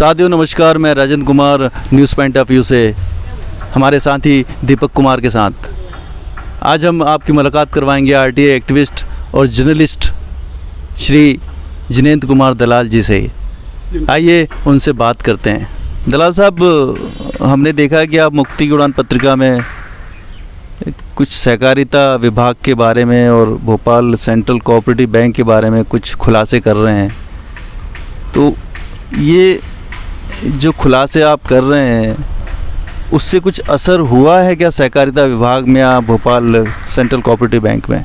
साथियों नमस्कार, मैं Rajendra Kumar news point of view से हमारे साथी दीपक कुमार के साथ आज हम आपकी मुलाकात करवाएंगे आरटीआई एक्टिविस्ट और जर्नलिस्ट श्री जिनेंद्र कुमार दलाल जी से। आइए उनसे बात करते हैं। दलाल साहब, हमने देखा है कि आप मुक्ति की उड़ान पत्रिका में कुछ सहकारिता विभाग के बारे में और भोपाल सेंट्रल कोऑपरेटिव बैंक के बारे में कुछ खुलासे कर रहे हैं। तो ये जो खुलासे आप कर रहे हैं उससे कुछ असर हुआ है क्या सहकारिता विभाग में या भोपाल सेंट्रल कोऑपरेटिव बैंक में?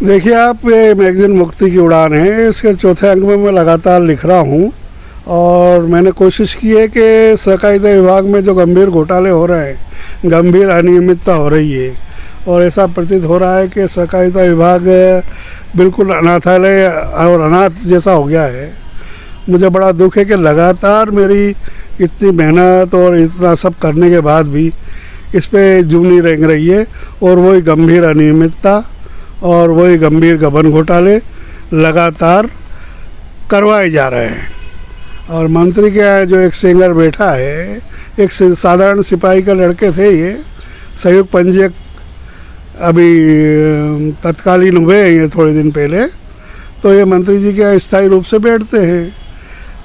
देखिए, आप ये मैगजीन मुक्ति की उड़ान है, इसके चौथे अंक में मैं लगातार लिख रहा हूँ और मैंने कोशिश की है कि सहकारिता विभाग में जो गंभीर घोटाले हो रहे हैं, गंभीर अनियमितता हो रही है और ऐसा प्रतीत हो रहा है कि सहकारिता विभाग बिल्कुल अनाथालय और अनाथ जैसा हो गया है। मुझे बड़ा दुख है कि लगातार मेरी इतनी मेहनत और इतना सब करने के बाद भी इस पे जुगनी रेंग रही है और वही गंभीर अनियमितता और वही गंभीर गबन घोटाले लगातार करवाए जा रहे हैं। और मंत्री के यहाँ जो एक सिंगर बैठा है, एक साधारण सिपाही का लड़के थे, ये सहयोग पंजीयक अभी तत्कालीन हुए हैं ये थोड़े दिन पहले, तो ये मंत्री जी के यहाँ स्थायी रूप से बैठते हैं।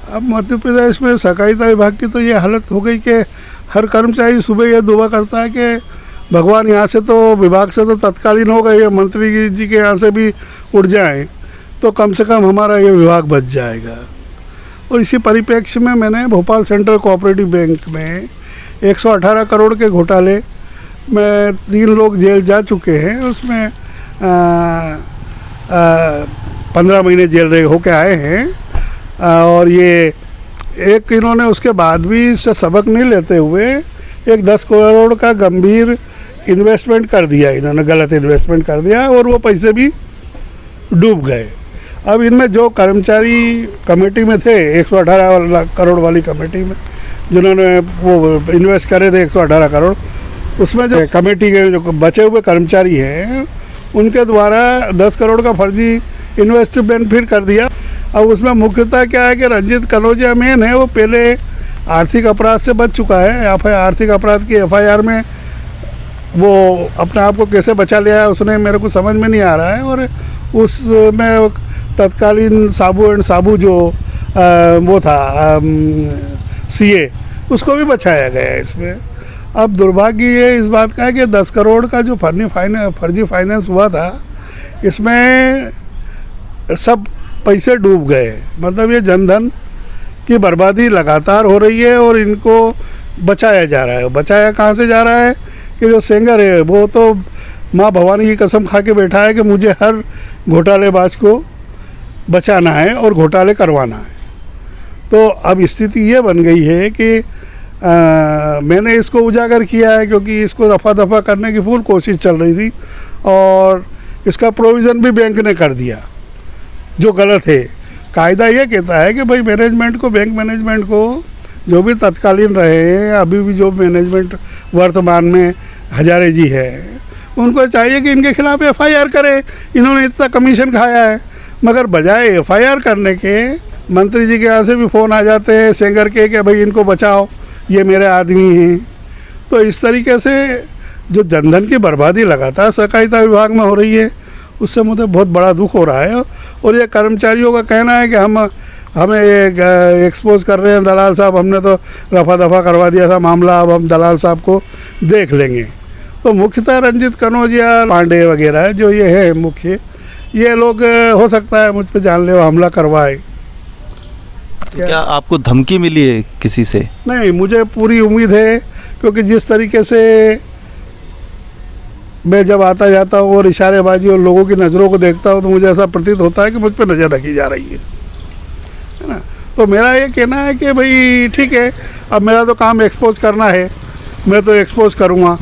अब मध्य प्रदेश में सहकारिता विभाग की तो ये हालत हो गई कि हर कर्मचारी सुबह ये दुआ करता है कि भगवान यहाँ से तो विभाग से तो तत्कालीन हो गए, मंत्री जी के यहाँ से भी उठ जाएं तो कम से कम हमारा ये विभाग बच जाएगा। और इसी परिप्रेक्ष्य में मैंने भोपाल सेंट्रल कोऑपरेटिव बैंक में 118 करोड़ के घोटाले में 3 लोग जेल जा चुके हैं, उसमें 15 महीने जेल रहे होके आए हैं। और ये एक इन्होंने उसके बाद भी इससे सबक नहीं लेते हुए एक 10 करोड़ का गंभीर इन्वेस्टमेंट कर दिया, इन्होंने गलत इन्वेस्टमेंट कर दिया और वो पैसे भी डूब गए। अब इनमें जो कर्मचारी कमेटी में थे 118 करोड़ वाली कमेटी में जिन्होंने वो इन्वेस्ट करे थे 118 करोड़, उसमें जो कमेटी के जो बचे हुए कर्मचारी हैं उनके द्वारा 10 करोड़ का फर्जी इन्वेस्टमेंट फिर कर दिया। अब उसमें मुख्यतः क्या है कि रंजीत कनौजिया मेन है, वो पहले आर्थिक अपराध से बच चुका है। आर्थिक अपराध की FIR में वो अपने आप को कैसे बचा लिया है उसने मेरे को समझ में नहीं आ रहा है। और उसमें तत्कालीन साबू जो वो था CA, उसको भी बचाया गया है इसमें। अब दुर्भाग्य ये इस बात का है कि 10 करोड़ का जो फर्जी फाइनेंस हुआ था इसमें सब पैसे डूब गए। मतलब ये जनधन की बर्बादी लगातार हो रही है और इनको बचाया जा रहा है। बचाया कहाँ से जा रहा है कि जो सिंगर है वो तो माँ भवानी की कसम खा के बैठा है कि मुझे हर घोटालेबाज को बचाना है और घोटाले करवाना है। तो अब स्थिति ये बन गई है कि मैंने इसको उजागर किया है क्योंकि इसको रफा दफा करने की फुल कोशिश चल रही थी और इसका प्रोविज़न भी बैंक ने कर दिया जो गलत है। कायदा ये कहता है कि भाई मैनेजमेंट को, बैंक मैनेजमेंट को जो भी तत्कालीन रहे हैं, अभी भी जो मैनेजमेंट वर्तमान में हजारे जी है, उनको चाहिए कि इनके खिलाफ FIR करे। इन्होंने इतना कमीशन खाया है, मगर बजाय FIR करने के मंत्री जी के यहाँ से भी फ़ोन आ जाते हैं सिंगर के कि भाई इनको बचाओ, ये मेरे आदमी हैं। तो इस तरीके से जो जनधन की बर्बादी लगातार सहकारिता विभाग में हो रही है उससे मुझे बहुत बड़ा दुख हो रहा है। और ये कर्मचारियों का कहना है कि हमें ये एक्सपोज कर रहे हैं दलाल साहब, हमने तो रफा दफा करवा दिया था मामला, अब हम दलाल साहब को देख लेंगे। तो मुख्यतः रंजीत कनौजिया, पांडे वगैरह जो ये है मुख्य, ये लोग हो सकता है मुझ पर जानलेवा हमला करवाए। तो क्या आपको धमकी मिली है किसी से? नहीं, मुझे पूरी उम्मीद है क्योंकि जिस तरीके से मैं जब आता जाता हूँ और इशारेबाजी और लोगों की नज़रों को देखता हूँ तो मुझे ऐसा प्रतीत होता है कि मुझ पर नज़र रखी जा रही है ना। तो मेरा ये कहना है कि भाई ठीक है, अब मेरा तो काम एक्सपोज करना है, मैं तो एक्सपोज करूँगा।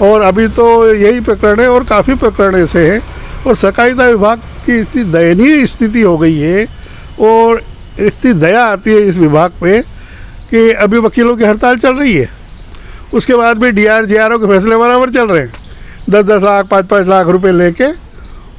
और अभी तो यही प्रकरण है और काफ़ी प्रकरण ऐसे हैं और सहकारिता विभाग की इतनी दयनीय स्थिति हो गई है और इतनी दया आती है इस विभाग पे कि अभी वकीलों की हड़ताल चल रही है, उसके बाद भी DRO के फैसले बराबर चल रहे हैं, 10-10 लाख 5-5 लाख रुपए लेके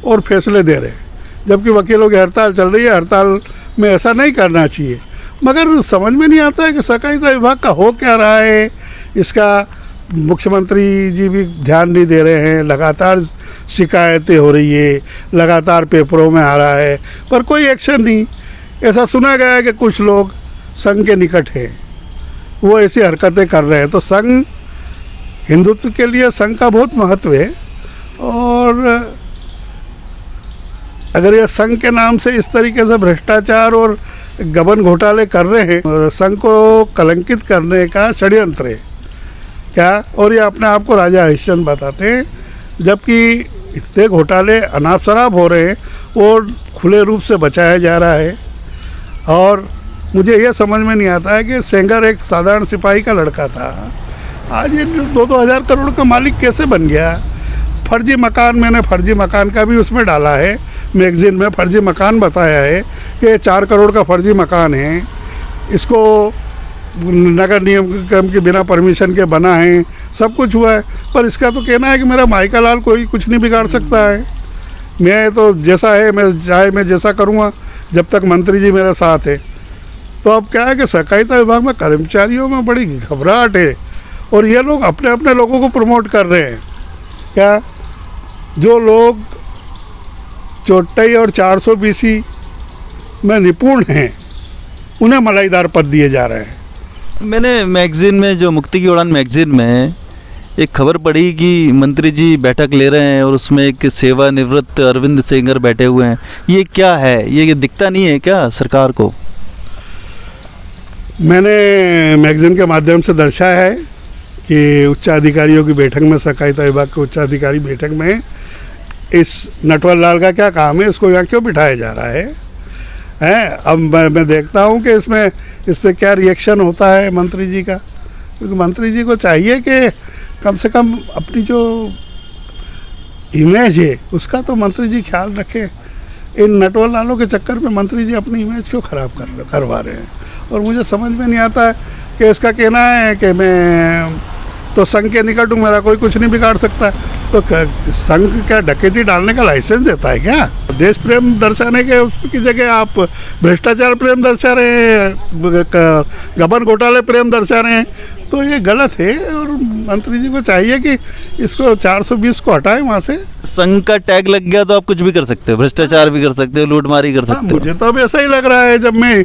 और फैसले दे रहे हैं, जबकि वकीलों की हड़ताल चल रही है। हड़ताल में ऐसा नहीं करना चाहिए। मगर समझ में नहीं आता है कि सहकारिता विभाग का हो क्या रहा है। इसका मुख्यमंत्री जी भी ध्यान नहीं दे रहे हैं, लगातार शिकायतें हो रही है, लगातार पेपरों में आ रहा है, पर कोई एक्शन नहीं। ऐसा सुना गया है कि कुछ लोग संघ के निकट हैं, वो ऐसी हरकतें कर रहे हैं। तो संघ, हिंदुत्व के लिए संघ का बहुत महत्व है, और अगर ये संघ के नाम से इस तरीके से भ्रष्टाचार और गबन घोटाले कर रहे हैं, संघ को कलंकित करने का षड्यंत्र है क्या। और ये अपने आप को राजा हरिश्चंद्र बताते हैं, जबकि इतने घोटाले अनाप शराब हो रहे हैं और खुले रूप से बचाया जा रहा है। और मुझे ये समझ में नहीं आता है कि सेंगर एक साधारण सिपाही का लड़का था, आज ये 2-2 हज़ार करोड़ का मालिक कैसे बन गया। फर्जी मकान, मैंने फर्जी मकान का भी उसमें डाला है, मैगजीन में फर्जी मकान बताया है कि 4 करोड़ का फर्जी मकान है, इसको नगर निगम के बिना परमिशन के बना है, सब कुछ हुआ है। पर इसका तो कहना है कि मेरा माइका लाल कोई कुछ नहीं बिगाड़ सकता है, मैं तो जैसा है मैं जैसा करूँगा जब तक मंत्री जी मेरे साथ है। तो अब क्या है कि सहकारिता विभाग में कर्मचारियों में बड़ी घबराहट है, और ये लोग अपने अपने लोगों को प्रमोट कर रहे हैं क्या। जो लोग चौटाई और 400 BC में निपुण हैं, उन्हें मलाईदार पद दिए जा रहे हैं। मैंने मैगजीन में, जो मुक्ति की उड़ान मैगजीन में एक खबर पढ़ी कि मंत्री जी बैठक ले रहे हैं और उसमें एक सेवानिवृत्त अरविंद सेंगर बैठे हुए हैं। ये क्या है, ये दिखता नहीं है क्या सरकार को? मैंने मैगजीन के माध्यम से दर्शाया है कि उच्चाधिकारियों की बैठक में, सहकारिता विभाग के उच्चाधिकारी बैठक में इस नटवर लाल का क्या काम है, इसको यहाँ क्यों बिठाया जा रहा है। अब मैं देखता हूँ कि इस पर क्या रिएक्शन होता है मंत्री जी का, क्योंकि मंत्री जी को चाहिए कि कम से कम अपनी जो इमेज है उसका तो मंत्री जी ख्याल रखें। इन नटवर लालों के चक्कर में मंत्री जी अपनी इमेज क्यों ख़राब करवा रहे हैं। और मुझे समझ में नहीं आता है कि इसका कहना है कि मैं तो संघ के निकट हूँ, मेरा कोई कुछ नहीं बिगाड़ सकता। तो संघ क्या डकैती डालने का लाइसेंस देता है क्या? देश प्रेम दर्शाने के उसकी जगह आप भ्रष्टाचार प्रेम दर्शा रहे हैं, गबन घोटाले प्रेम दर्शा रहे हैं, तो ये गलत है। और मंत्री जी को चाहिए कि इसको 420 को हटाएं वहाँ से। संघ का टैग लग गया तो आप कुछ भी कर सकते हो, भ्रष्टाचार भी कर सकते हो, लूटमारी कर सकते हो। मुझे तो अब ऐसा ही लग रहा है, जब मैं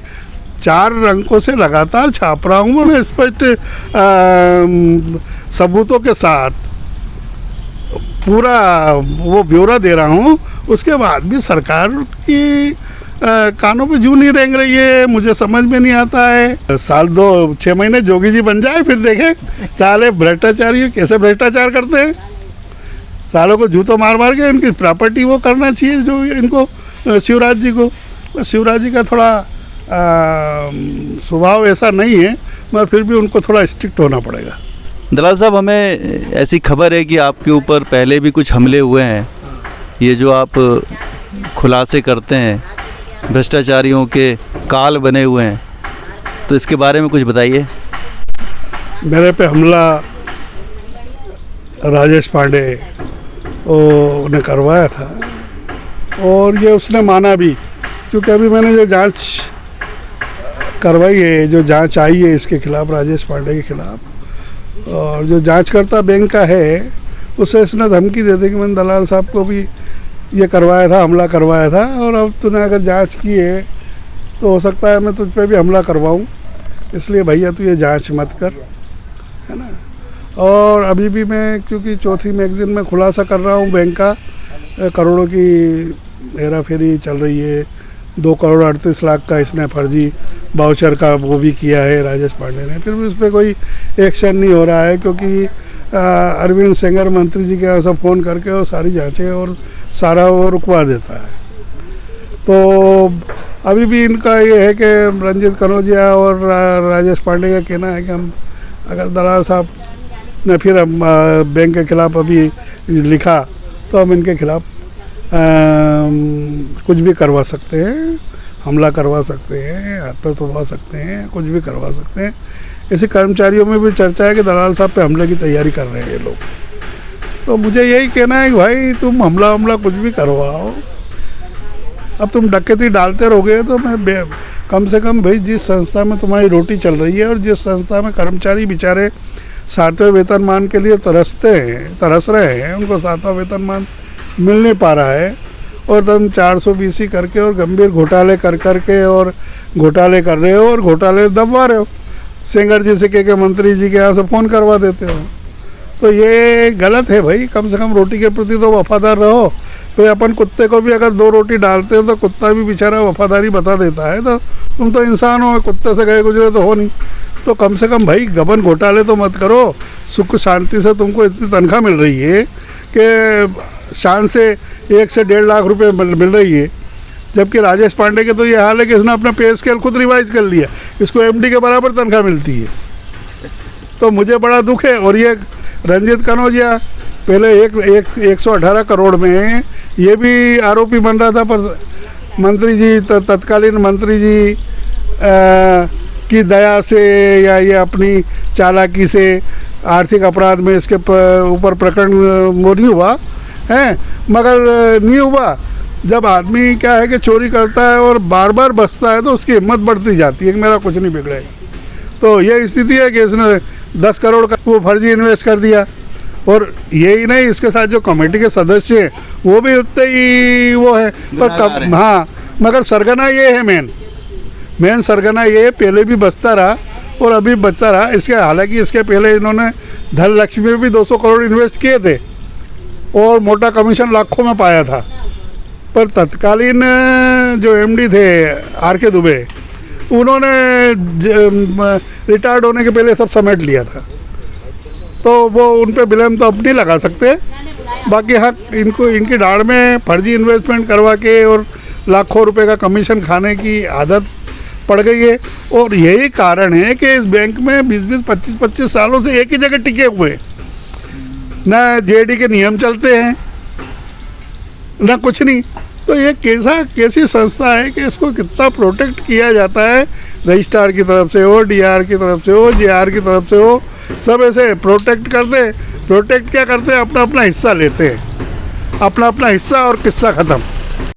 4 अंकों से लगातार छाप रहा हूँ, मैं स्पष्ट सबूतों के साथ पूरा वो ब्यौरा दे रहा हूँ, उसके बाद भी सरकार की कानों पे जूं नहीं रेंग रही है। मुझे समझ में नहीं आता है। साल 2-6 महीने जोगी जी बन जाए, फिर देखें साले भ्रष्टाचारी कैसे भ्रष्टाचार करते हैं। सालों को जूतों मार मार के इनकी प्रॉपर्टी वो करना चाहिए जो इनको, शिवराज जी को। शिवराज जी का थोड़ा स्वभाव ऐसा नहीं है, मगर फिर भी उनको थोड़ा स्ट्रिक्ट होना पड़ेगा। दलाल साहब, हमें ऐसी खबर है कि आपके ऊपर पहले भी कुछ हमले हुए हैं। ये जो आप खुलासे करते हैं, भ्रष्टाचारियों के काल बने हुए हैं, तो इसके बारे में कुछ बताइए। मेरे पे हमला राजेश पांडे ने करवाया था, और ये उसने माना भी, क्योंकि अभी मैंने जो जांच करवाई है, जो जांच आई है इसके खिलाफ, राजेश पांडे के खिलाफ, और जो जांचकर्ता बैंक का है उससे इसने धमकी दे दी कि मैंने दलाल साहब को भी ये करवाया था, हमला करवाया था, और अब तूने अगर जांच की है तो हो सकता है मैं तुझ पे भी हमला करवाऊं, इसलिए भैया तू ये जांच मत कर, है ना। और अभी भी मैं, क्योंकि चौथी मैगजीन में खुलासा कर रहा हूँ बैंक का, करोड़ों की हेरा फेरी चल रही है। 2 करोड़ 38 लाख का इसने फर्जी बाउचर का वो भी किया है राजेश पांडे ने, फिर भी उस पर कोई एक्शन नहीं हो रहा है, क्योंकि अरविंद सेंगर मंत्री जी के यहाँ से फ़ोन करके वो सारी जांचें और सारा वो रुकवा देता है। तो अभी भी इनका ये है कि रंजीत कनौजिया और राजेश पांडे का कहना है कि हम, अगर दलाल साहब ने फिर बैंक के खिलाफ अभी लिखा तो हम इनके खिलाफ कुछ भी करवा सकते हैं, हमला करवा सकते हैं, हाथ पर तोड़वा सकते हैं, कुछ भी करवा सकते हैं। ऐसे कर्मचारियों में भी चर्चा है कि दलाल साहब पे हमले की तैयारी कर रहे हैं ये लोग। तो मुझे यही कहना है कि भाई तुम हमला कुछ भी करवाओ, अब तुम डकैती डालते रहोगे तो मैं कम से कम भाई जिस संस्था में तुम्हारी रोटी चल रही है और जिस संस्था में कर्मचारी बेचारे 7वें वेतनमान के लिए तरस रहे हैं, उनको 7वां वेतनमान मिल नहीं पा रहा है, और तुम 420 करके और गंभीर घोटाले कर के और घोटाले कर रहे हो और घोटाले दबवा रहे हो। सेंगर जी से के मंत्री जी के यहाँ से फ़ोन करवा देते हो, तो ये गलत है भाई। कम से कम रोटी के प्रति तो वफादार रहो। तो अपन कुत्ते को भी अगर 2 रोटी डालते हो तो कुत्ता भी बेचारा वफादारी बता देता है, तो तुम तो इंसान हो, कुत्ते से गए गुजरे तो हो नहीं। तो कम से कम भाई गबन घोटाले तो मत करो। सुख शांति से तुमको इतनी तनख्वाह मिल रही है कि शान से 1 से 1.5 लाख रुपए मिल रही है, जबकि राजेश पांडे के तो ये हाल है कि इसने अपना पे स्केल खुद रिवाइज कर लिया, इसको एमडी के बराबर तनख्वाह मिलती है। तो मुझे बड़ा दुख है। और ये रंजीत कनौजिया पहले 118 करोड़ में ये भी आरोपी बन रहा था, पर मंत्री जी तत्कालीन मंत्री जी की दया से या ये अपनी चालाकी से आर्थिक अपराध में इसके ऊपर प्रकरण वो नहीं हुआ है। मगर नहीं हुआ, जब आदमी क्या है कि चोरी करता है और बार बार बचता है तो उसकी हिम्मत बढ़ती जाती है कि मेरा कुछ नहीं बिगड़ेगा। तो ये स्थिति है कि इसने 10 करोड़ का वो फर्जी इन्वेस्ट कर दिया। और यही नहीं, इसके साथ जो कमेटी के सदस्य हैं वो भी उतने ही वो है, पर हाँ, मगर सरगना ये है मेन सरगना ये पहले भी बचता रहा और अभी बचता रहा। इसके हालांकि इसके पहले इन्होंने धनलक्ष्मी में भी 200 करोड़ इन्वेस्ट किए थे और मोटा कमीशन लाखों में पाया था, पर तत्कालीन जो एमडी थे आर.के. दुबे, उन्होंने रिटायर्ड होने के पहले सब समेट लिया था। तो वो उन पे ब्लेम तो अब नहीं लगा सकते। बाकी हाँ, इनको इनकी दाढ़ में फर्जी इन्वेस्टमेंट करवा के और लाखों रुपए का कमीशन खाने की आदत पड़ गई है। और यही कारण है कि इस बैंक में 20-20, 25-25 सालों से एक ही जगह टिके हुए, ना जेडी के नियम चलते हैं ना कुछ नहीं। तो ये कैसी संस्था है कि इसको कितना प्रोटेक्ट किया जाता है, रजिस्ट्रार की तरफ से हो, डीआर की तरफ से हो, जेआर की तरफ से हो, सब ऐसे प्रोटेक्ट करते। प्रोटेक्ट क्या करते हैं, अपना अपना हिस्सा लेते हैं, अपना अपना हिस्सा और किस्सा ख़त्म।